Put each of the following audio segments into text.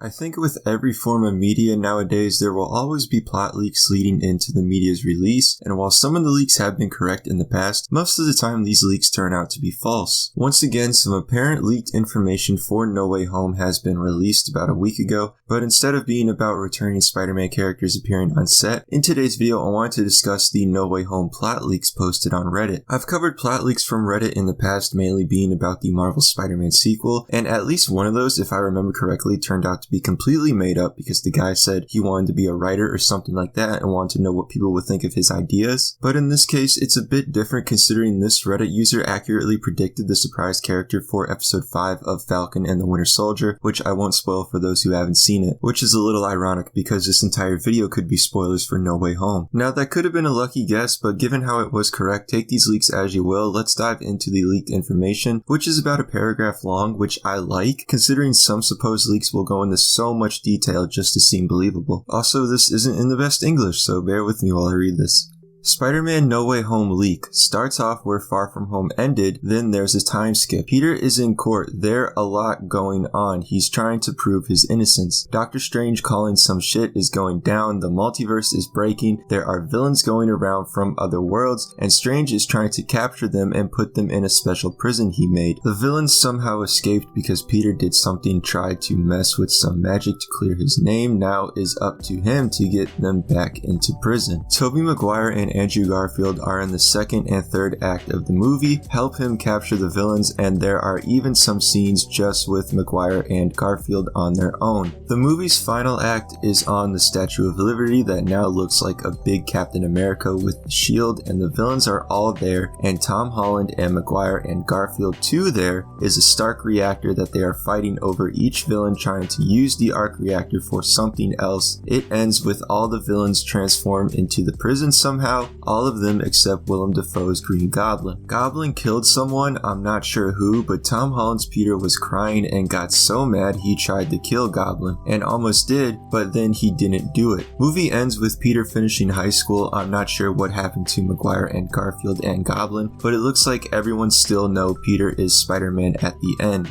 I think with every form of media nowadays, there will always be plot leaks leading into the media's release, and while some of the leaks have been correct in the past, most of the time these leaks turn out to be false. Once again, some apparent leaked information for No Way Home has been released about a week ago, but instead of being about returning Spider-Man characters appearing on set, in today's video I wanted to discuss the No Way Home plot leaks posted on Reddit. I've covered plot leaks from Reddit in the past, mainly being about the Marvel Spider-Man sequel, and at least one of those, if I remember correctly, turned out to be completely made up because the guy said he wanted to be a writer or something like that and wanted to know what people would think of his ideas. But in this case, it's a bit different considering this Reddit user accurately predicted the surprise character for episode 5 of Falcon and the Winter Soldier, which I won't spoil for those who haven't seen it, which is a little ironic because this entire video could be spoilers for No Way Home. Now that could have been a lucky guess, but given how it was correct, take these leaks as you will. Let's dive into the leaked information, which is about a paragraph long, which I like, considering some supposed leaks will go into so much detail just to seem believable. Also, this isn't in the best English, so bear with me while I read this. Spider-Man No Way Home leak starts off where Far From Home ended, then there's a time skip. Peter is in court, there a lot going on, he's trying to prove his innocence. Doctor Strange calling some shit is going down, the multiverse is breaking, there are villains going around from other worlds, and Strange is trying to capture them and put them in a special prison he made. The villains somehow escaped because Peter did something, tried to mess with some magic to clear his name, now is up to him to get them back into prison. Tobey Maguire and Andrew Garfield are in the second and third act of the movie, help him capture the villains, and there are even some scenes just with Maguire and Garfield on their own. The movie's final act is on the Statue of Liberty that now looks like a big Captain America with the shield, and the villains are all there, and Tom Holland and Maguire and Garfield too. There is a Stark reactor that they are fighting over, each villain trying to use the arc reactor for something else. It ends with all the villains transformed into the prison somehow, all of them except Willem Dafoe's Green Goblin. Goblin killed someone, I'm not sure who, but Tom Holland's Peter was crying and got so mad he tried to kill Goblin, and almost did, but then he didn't do it. Movie ends with Peter finishing high school, I'm not sure what happened to Maguire and Garfield and Goblin, but it looks like everyone still know Peter is Spider-Man at the end.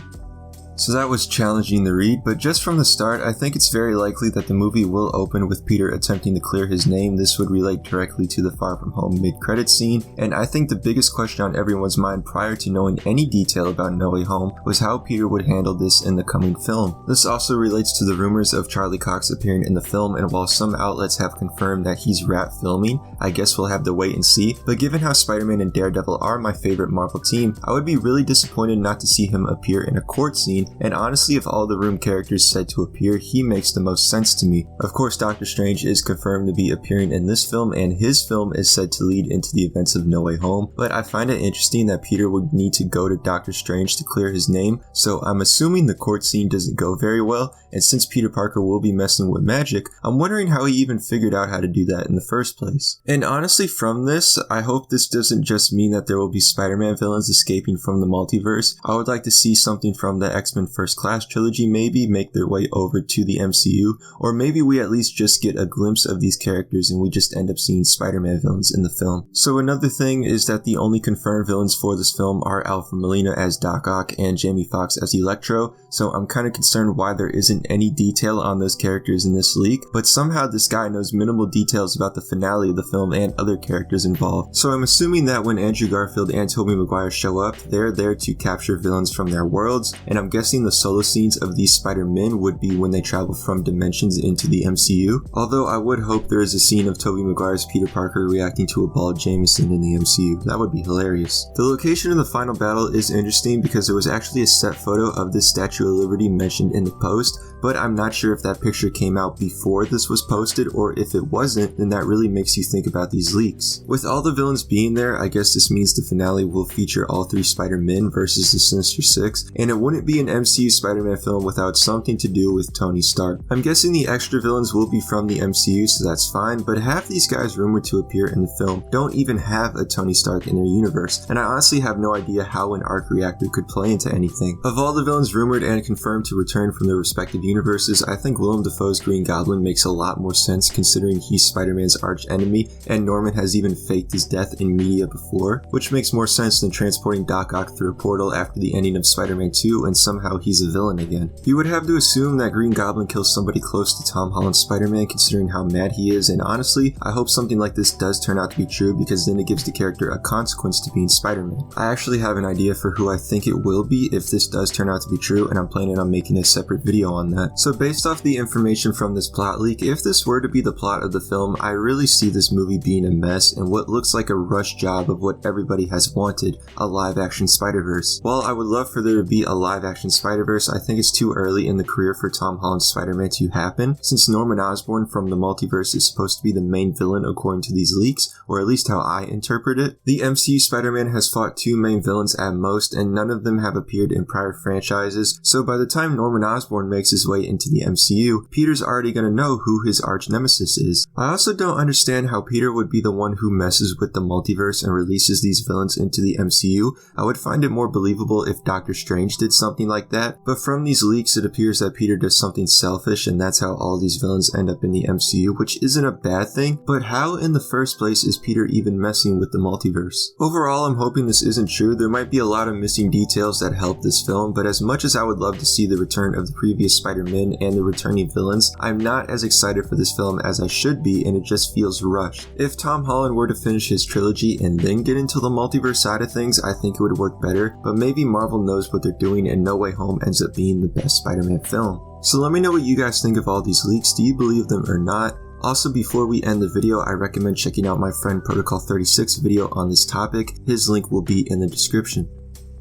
So that was challenging to read, but just from the start, I think it's very likely that the movie will open with Peter attempting to clear his name. This would relate directly to the Far From Home mid-credits scene, and I think the biggest question on everyone's mind prior to knowing any detail about No Way Home was how Peter would handle this in the coming film. This also relates to the rumors of Charlie Cox appearing in the film, and while some outlets have confirmed that he's rat filming, I guess we'll have to wait and see, but given how Spider-Man and Daredevil are my favorite Marvel team, I would be really disappointed not to see him appear in a court scene, and honestly, of all the room characters said to appear, he makes the most sense to me. Of course, Doctor Strange is confirmed to be appearing in this film, and his film is said to lead into the events of No Way Home, but I find it interesting that Peter would need to go to Doctor Strange to clear his name, so I'm assuming the court scene doesn't go very well, and since Peter Parker will be messing with magic, I'm wondering how he even figured out how to do that in the first place. And honestly, from this, I hope this doesn't just mean that there will be Spider-Man villains escaping from the multiverse. I would like to see something from the X-Men First Class trilogy maybe make their way over to the MCU, or maybe we at least just get a glimpse of these characters and we just end up seeing Spider-Man villains in the film. So another thing is that the only confirmed villains for this film are Alfred Molina as Doc Ock and Jamie Foxx as Electro, so I'm kind of concerned why there isn't any detail on those characters in this leak, but somehow this guy knows minimal details about the finale of the film and other characters involved. So I'm assuming that when Andrew Garfield and Tobey Maguire show up, they're there to capture villains from their worlds, and I'm guessing the solo scenes of these Spider-Men would be when they travel from dimensions into the MCU, although I would hope there is a scene of Tobey Maguire's Peter Parker reacting to a bald Jameson in the MCU. That would be hilarious. The location of the final battle is interesting because there was actually a set photo of this Statue of Liberty mentioned in the post, but I'm not sure if that picture came out before this was posted, or if it wasn't, then that really makes you think about these leaks. With all the villains being there, I guess this means the finale will feature all three Spider-Men versus the Sinister Six, and it wouldn't be an MCU Spider-Man film without something to do with Tony Stark. I'm guessing the extra villains will be from the MCU, so that's fine, but half these guys rumored to appear in the film don't even have a Tony Stark in their universe, and I honestly have no idea how an arc reactor could play into anything. Of all the villains rumored and confirmed to return from their respective universes, I think Willem Dafoe's Green Goblin makes a lot more sense considering he's Spider-Man's arch enemy and Norman has even faked his death in media before, which makes more sense than transporting Doc Ock through a portal after the ending of Spider-Man 2 and somehow he's a villain again. You would have to assume that Green Goblin kills somebody close to Tom Holland's Spider-Man considering how mad he is, and honestly, I hope something like this does turn out to be true because then it gives the character a consequence to being Spider-Man. I actually have an idea for who I think it will be if this does turn out to be true, and I'm planning on making a separate video on that. So based off the information from this plot leak, if this were to be the plot of the film, I really see this movie being a mess and what looks like a rush job of what everybody has wanted, a live-action Spider-Verse. While I would love for there to be a live-action Spider-Verse, I think it's too early in the career for Tom Holland's Spider-Man to happen, since Norman Osborn from the multiverse is supposed to be the main villain according to these leaks, or at least how I interpret it. The MCU Spider-Man has fought 2 main villains at most, and none of them have appeared in prior franchises, so by the time Norman Osborn makes his way into the MCU, Peter's already gonna know who his arch nemesis is. I also don't understand how Peter would be the one who messes with the multiverse and releases these villains into the MCU. I would find it more believable if Doctor Strange did something like that, but from these leaks it appears that Peter does something selfish and that's how all these villains end up in the MCU, which isn't a bad thing, but how in the first place is Peter even messing with the multiverse? Overall, I'm hoping this isn't true. There might be a lot of missing details that help this film, but as much as I would love to see the return of the previous Spider-Man and the returning villains, I'm not as excited for this film as I should be, and it just feels rushed. If Tom Holland were to finish his trilogy and then get into the multiverse side of things, I think it would work better, but maybe Marvel knows what they're doing and No Way Home ends up being the best Spider-Man film. So let me know what you guys think of all these leaks. Do you believe them or not? Also, before we end the video, I recommend checking out my friend Protocol 36 video on this topic. His link will be in the description.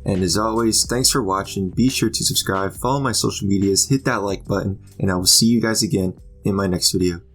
And as always, thanks for watching. Be sure to subscribe, follow my social medias, hit that like button, and I will see you guys again in my next video.